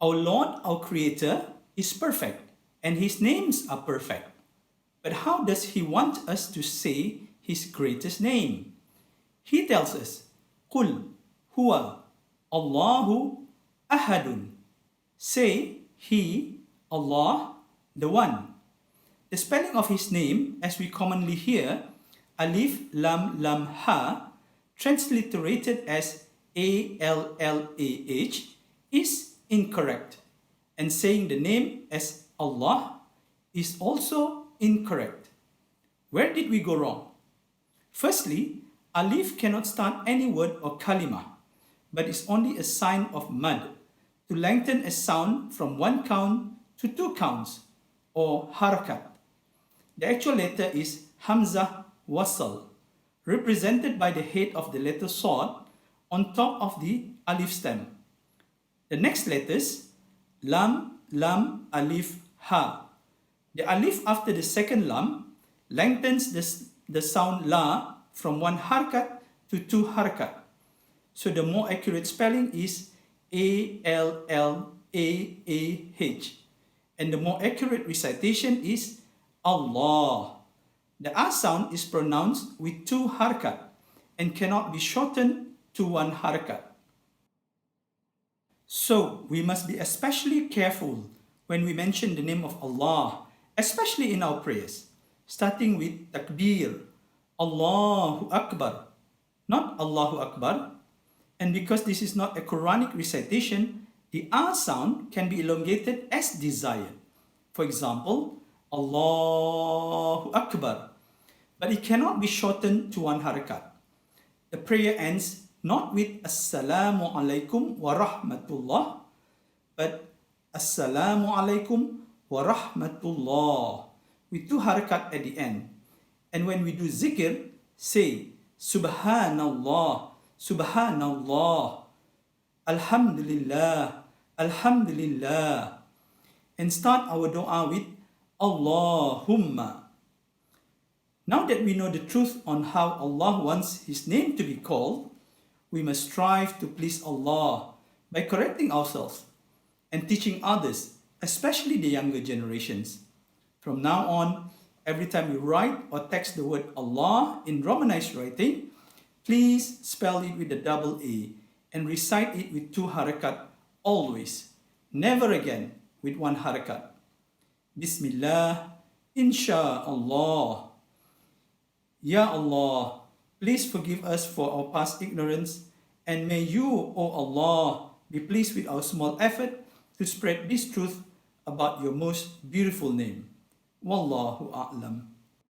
Our Lord, our Creator, is perfect, and His names are perfect. But how does He want us to say His greatest name? He tells us, قُلْ هُوَ اللَّهُ أَحَدٌ. Say, He, Allah, the One. The spelling of His name, as we commonly hear, Alif Lam Lam Ha, transliterated as ALLAH, is incorrect, and saying the name as Allah is also incorrect. Where did we go wrong? Firstly, Alif cannot start any word or kalima, but is only a sign of mad, to lengthen a sound from one count to two counts, or harakat. The actual letter is Hamzah Wasal, represented by the head of the letter Sod on top of the Alif stem. The next letters, Lam, Lam, Alif, Ha. The Alif after the second Lam lengthens the sound La from one harakat to two harakat. So the more accurate spelling is ALLAAH, and the more accurate recitation is Allah. The A sound is pronounced with two harakat and cannot be shortened to one harakat. So we must be especially careful when we mention the name of Allah, especially in our prayers, starting with takbir, Allahu Akbar, not Allahu Akbar. And because this is not a Quranic recitation, the A sound can be elongated as desired. For example, Allahu Akbar, but it cannot be shortened to one harakat. The prayer ends not with Assalamu alaikum wa rahmatullah, but Assalamu alaikum wa rahmatullah, with two harakat at the end. And when we do zikr, say Subhanallah, Subhanallah, Alhamdulillah, Alhamdulillah, and start our dua with Allahumma. Now that we know the truth on how Allah wants His name to be called, we must strive to please Allah by correcting ourselves and teaching others, especially the younger generations. From now on, every time you write or text the word Allah in Romanized writing, please spell it with a double A and recite it with two harakat always, never again with one harakat. Bismillah, Insha'Allah. Ya Allah, please forgive us for our past ignorance, and may you, O Allah, be pleased with our small effort to spread this truth about your most beautiful name. Wallahu a'lam.